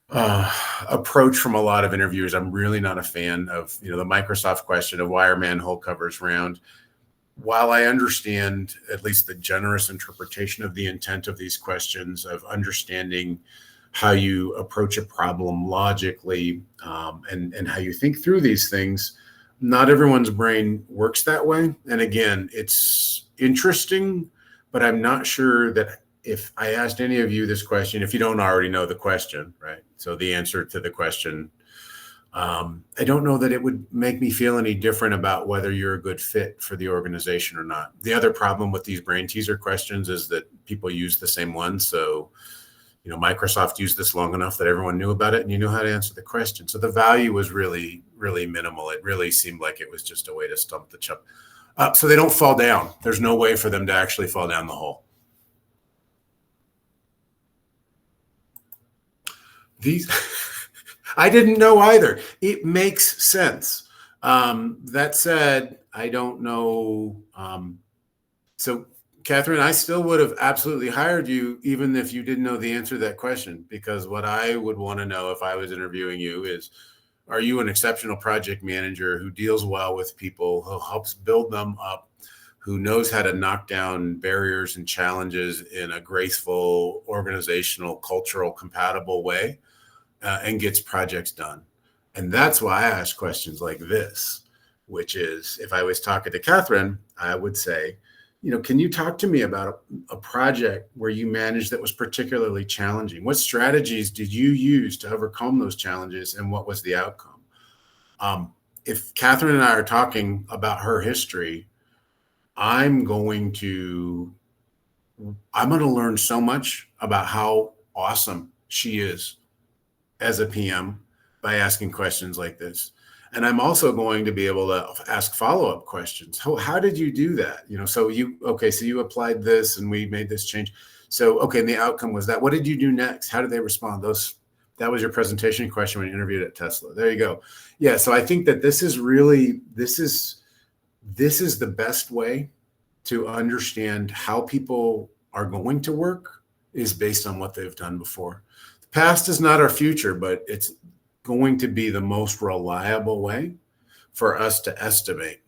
approach from a lot of interviewers. I'm really not a fan of, the Microsoft question of why are manhole covers round? While I understand at least the generous interpretation of the intent of these questions, of understanding how you approach a problem logically, and how you think through these things, not everyone's brain works that way. And again, it's interesting, but I'm not sure that if I asked any of you this question, if you don't already know the question, right? So the answer to the question, I don't know that it would make me feel any different about whether you're a good fit for the organization or not. The other problem with these brain teaser questions is that people use the same one. So, Microsoft used this long enough that everyone knew about it and you knew how to answer the question. So the value was really, really minimal. It really seemed like it was just a way to stump the chump. So they don't fall down. There's no way for them to actually fall down the hole. These... I didn't know either. It makes sense. That said, I don't know. So, Catherine, I still would have absolutely hired you even if you didn't know the answer to that question, because what I would want to know if I was interviewing you is, are you an exceptional project manager who deals well with people, who helps build them up, who knows how to knock down barriers and challenges in a graceful, organizational, cultural, compatible way? And gets projects done. And that's why I ask questions like this, which is, if I was talking to Catherine, I would say, can you talk to me about a project where you managed that was particularly challenging? What strategies did you use to overcome those challenges, and what was the outcome? If Catherine and I are talking about her history, I'm going to learn so much about how awesome she is as a PM by asking questions like this. And I'm also going to be able to ask follow-up questions. How did you do that? So you applied this and we made this change. So, okay, and the outcome was that. What did you do next? How did they respond? That was your presentation question when you interviewed at Tesla. There you go. Yeah, so I think that this is the best way to understand how people are going to work, is based on what they've done before. Past is not our future, but it's going to be the most reliable way for us to estimate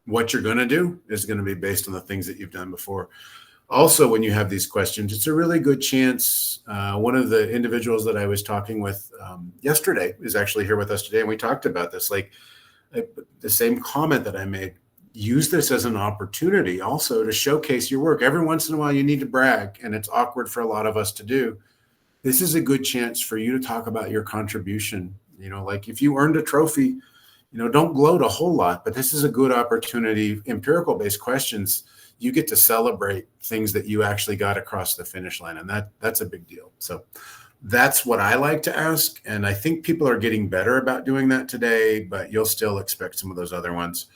what you're going to do. Is going to be based on the things that you've done before. Also, when you have these questions, it's a really good chance. One of the individuals that I was talking with yesterday is actually here with us today, and we talked about this, like the same comment that I made. Use this as an opportunity also to showcase your work. Every once in a while, you need to brag, and it's awkward for a lot of us to do. This is a good chance for you to talk about your contribution. Like if you earned a trophy, don't gloat a whole lot, but this is a good opportunity. Empirical based questions, you get to celebrate things that you actually got across the finish line. And that's a big deal. So that's what I like to ask. And I think people are getting better about doing that today, but you'll still expect some of those other ones.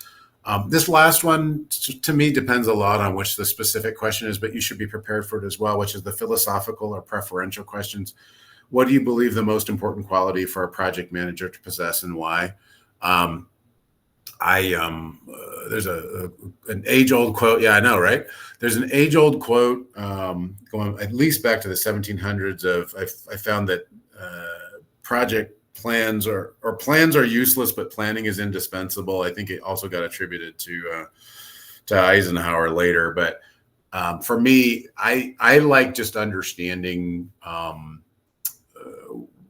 This last one, to me, depends a lot on which the specific question is, but you should be prepared for it as well, which is the philosophical or preferential questions. What do you believe the most important quality for a project manager to possess and why? There's an age-old quote. Yeah, I know, right? There's an age-old quote going at least back to the 1700s. I found that project plans are useless, but planning is indispensable. I think it also got attributed to Eisenhower later. But for me, I like just understanding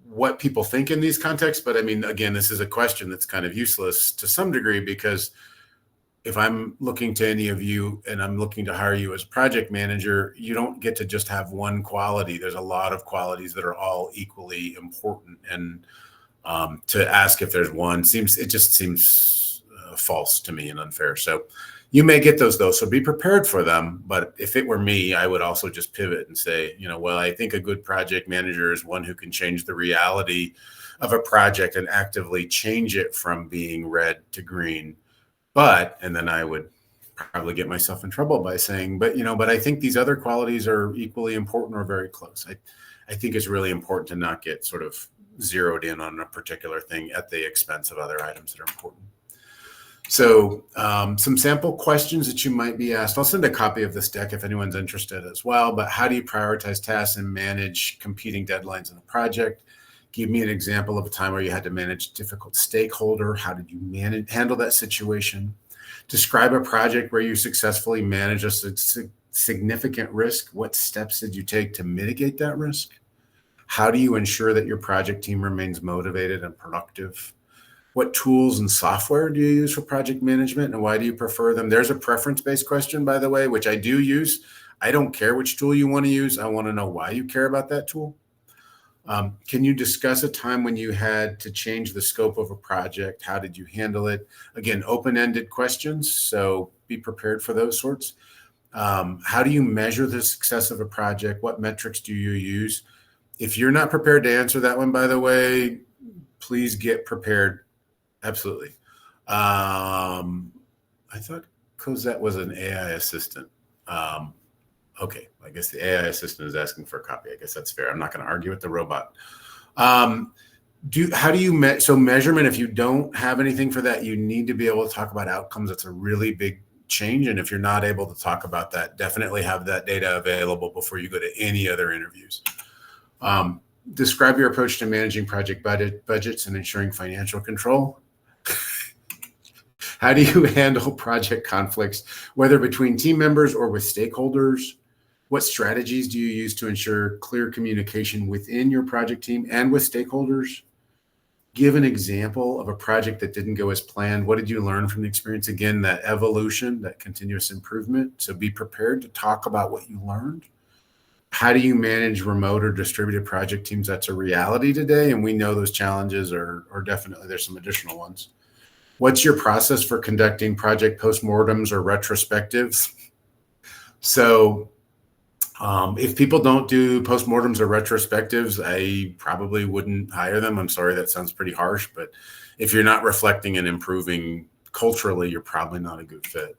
what people think in these contexts. But I mean, again, this is a question that's kind of useless to some degree, because if I'm looking to any of you and I'm looking to hire you as project manager, you don't get to just have one quality. There's a lot of qualities that are all equally important. And to ask if there's one just seems false to me and unfair. So you may get those though, so be prepared for them. But if it were me, I would also just pivot and say, well, I think a good project manager is one who can change the reality of a project and actively change it from being red to green. And then I would probably get myself in trouble by saying, but I think these other qualities are equally important or very close. I think it's really important to not get sort of zeroed in on a particular thing at the expense of other items that are important. So some sample questions that you might be asked. I'll send a copy of this deck if anyone's interested as well. But how do you prioritize tasks and manage competing deadlines in a project? Give me an example of a time where you had to manage a difficult stakeholder. How did you handle that situation? Describe a project where you successfully managed a significant risk. What steps did you take to mitigate that risk? How do you ensure that your project team remains motivated and productive? What tools and software do you use for project management, and why do you prefer them? There's a preference-based question, by the way, which I do use. I don't care which tool you want to use. I want to know why you care about that tool. Can you discuss a time when you had to change the scope of a project? How did you handle it? Again, open-ended questions, so be prepared for those sorts. How do you measure the success of a project? What metrics do you use? If you're not prepared to answer that one, by the way, please get prepared. Absolutely. I thought Cosette was an AI assistant. Okay, I guess the AI assistant is asking for a copy. I guess that's fair. I'm not going to argue with the robot. How do you so measurement? If you don't have anything for that, you need to be able to talk about outcomes. That's a really big change. And if you're not able to talk about that, definitely have that data available before you go to any other interviews. Describe your approach to managing project budgets and ensuring financial control. How do you handle project conflicts, whether between team members or with stakeholders? What strategies do you use to ensure clear communication within your project team and with stakeholders? Give an example of a project that didn't go as planned. What did you learn from the experience? Again, that evolution, that continuous improvement. So be prepared to talk about what you learned. How do you manage remote or distributed project teams? That's a reality today, and we know those challenges are definitely, there's some additional ones. What's your process for conducting project postmortems or retrospectives? So if people don't do postmortems or retrospectives, I probably wouldn't hire them. I'm sorry, that sounds pretty harsh, but if you're not reflecting and improving culturally, you're probably not a good fit.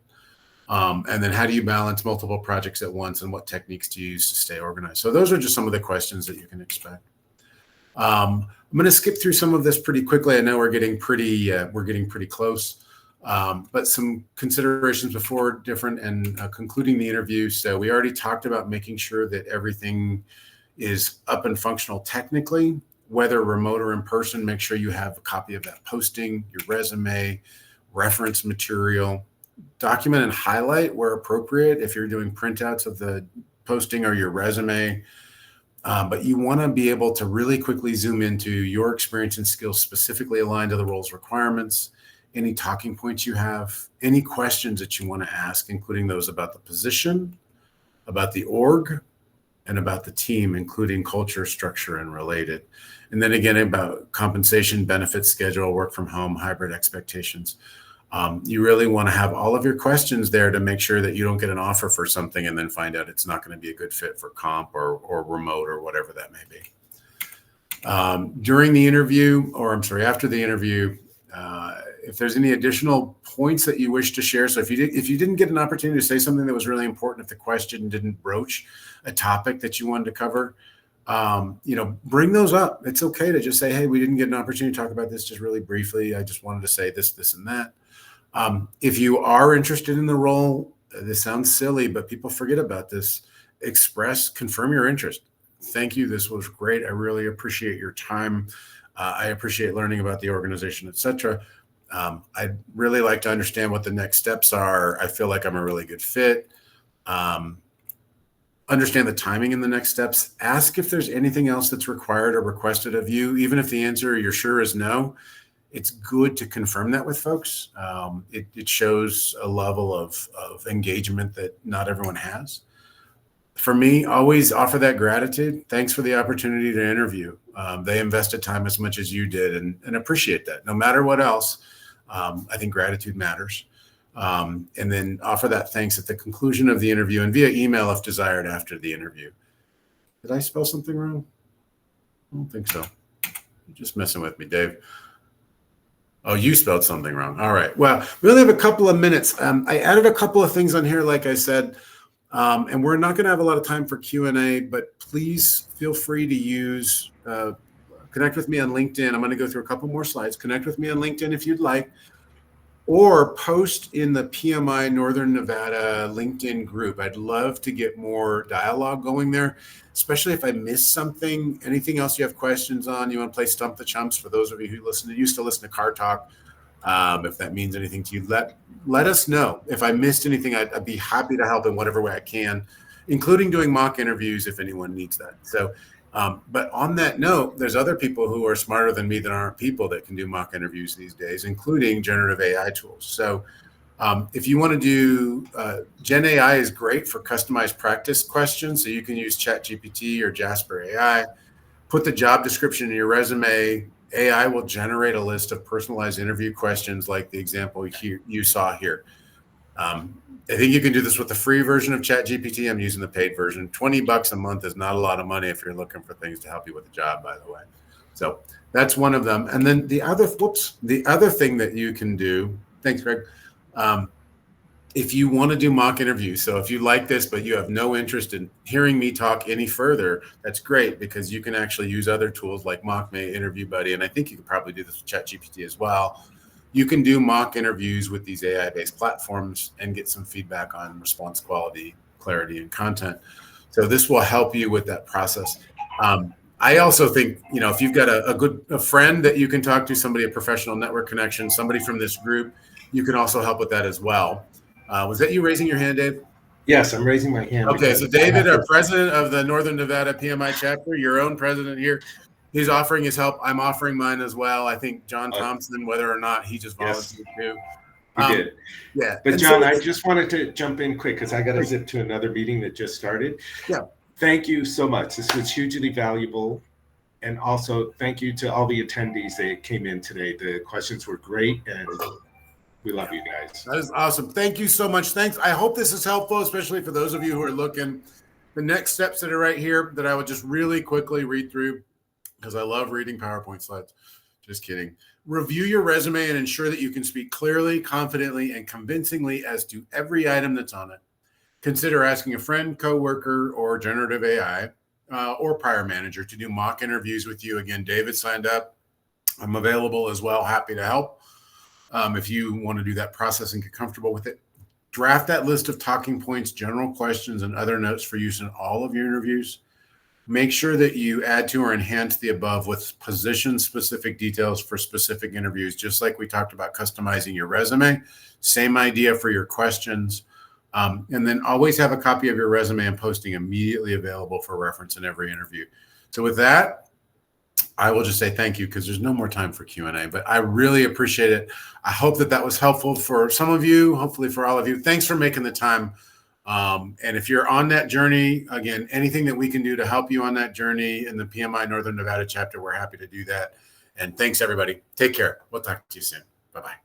And then how do you balance multiple projects at once, and what techniques do you use to stay organized? So those are just some of the questions that you can expect. I'm going to skip through some of this pretty quickly. I know we're getting pretty close, but some considerations before concluding the interview. So we already talked about making sure that everything is up and functional technically, whether remote or in person. Make sure you have a copy of that posting, your resume, reference material. Document and highlight where appropriate if you're doing printouts of the posting or your resume. But you want to be able to really quickly zoom into your experience and skills specifically aligned to the role's requirements, any talking points you have, any questions that you want to ask, including those about the position, about the org, and about the team, including culture, structure, and related. And then again, about compensation, benefits, schedule, work from home, hybrid expectations. You really want to have all of your questions there to make sure that you don't get an offer for something and then find out it's not going to be a good fit for comp or remote or whatever that may be. During the interview, after the interview, if there's any additional points that you wish to share. So if you didn't get an opportunity to say something that was really important, if the question didn't broach a topic that you wanted to cover, bring those up. It's okay to just say, hey, we didn't get an opportunity to talk about this just really briefly. I just wanted to say this, this, and that. If you are interested in the role, this sounds silly, but people forget about this. Confirm your interest. Thank you. This was great. I really appreciate your time. I appreciate learning about the organization, etc. I'd really like to understand what the next steps are. I feel like I'm a really good fit. Understand the timing in the next steps. Ask if there's anything else that's required or requested of you. Even if the answer you're sure is no, it's good to confirm that with folks. It shows a level of engagement that not everyone has. For me, always offer that gratitude. Thanks for the opportunity to interview. They invested time as much as you did, and appreciate that. No matter what else, I think gratitude matters. And then offer that thanks at the conclusion of the interview and via email if desired after the interview. Did I spell something wrong? I don't think so. You're just messing with me, Dave. Oh, you spelled something wrong. All right. Well, we only have a couple of minutes. I added a couple of things on here, like I said, and we're not going to have a lot of time for Q&A, but please feel free to connect with me on LinkedIn. I'm going to go through a couple more slides. Connect with me on LinkedIn if you'd like, or post in the PMI Northern Nevada LinkedIn group. I'd love to get more dialogue going there, especially if I miss something. Anything else you have questions on, you want to play Stump the Chumps for those of you who used to listen to Car Talk. If that means anything to you, let us know. If I missed anything, I'd be happy to help in whatever way I can, including doing mock interviews if anyone needs that. So, but on that note, there's other people who are smarter than me that aren't people that can do mock interviews these days, including generative AI tools. So if you want to do, Gen AI is great for customized practice questions. So you can use ChatGPT or Jasper AI, put the job description in your resume. AI will generate a list of personalized interview questions like the example you saw here. I think you can do this with the free version of ChatGPT. I'm using the paid version. $20 a month is not a lot of money if you're looking for things to help you with the job, by the way. So that's one of them. And then the other thing that you can do, thanks, Greg, if you want to do mock interviews, so if you like this, but you have no interest in hearing me talk any further, that's great because you can actually use other tools like MockMate, Interview Buddy, and I think you can probably do this with ChatGPT as well. You can do mock interviews with these AI-based platforms and get some feedback on response quality, clarity, and content. So this will help you with that process. I also think, if you've got a friend that you can talk to, somebody, a professional network connection, somebody from this group, you can also help with that as well. Was that you raising your hand, Dave? Yes, I'm raising my hand. Okay, so David, our president of the Northern Nevada PMI chapter, your own president here, he's offering his help. I'm offering mine as well. I think John Thompson, whether or not he just volunteered too. He did. Yeah. But John, I just wanted to jump in quick because I got to zip to another meeting that just started. Yeah. Thank you so much. This was hugely valuable. And also thank you to all the attendees that came in today. The questions were great and we love you guys. That is awesome. Thank you so much. Thanks. I hope this is helpful, especially for those of you who are looking. The next steps that are right here that I would just really quickly read through because I love reading PowerPoint slides. Just kidding. Review your resume and ensure that you can speak clearly, confidently, and convincingly as to every item that's on it. Consider asking a friend, coworker, or generative AI or prior manager to do mock interviews with you. Again, David signed up. I'm available as well. Happy to help. If you want to do that process and get comfortable with it, draft that list of talking points, general questions, and other notes for use in all of your interviews. Make sure that you add to or enhance the above with position-specific details for specific interviews, just like we talked about customizing your resume. Same idea for your questions. And then always have a copy of your resume and posting immediately available for reference in every interview. So with that, I will just say thank you because there's no more time for Q&A, but I really appreciate it. I hope that was helpful for some of you, hopefully for all of you. Thanks for making the time. And if you're on that journey, again, anything that we can do to help you on that journey in the PMI Northern Nevada chapter, we're happy to do that. And thanks, everybody. Take care. We'll talk to you soon. Bye-bye.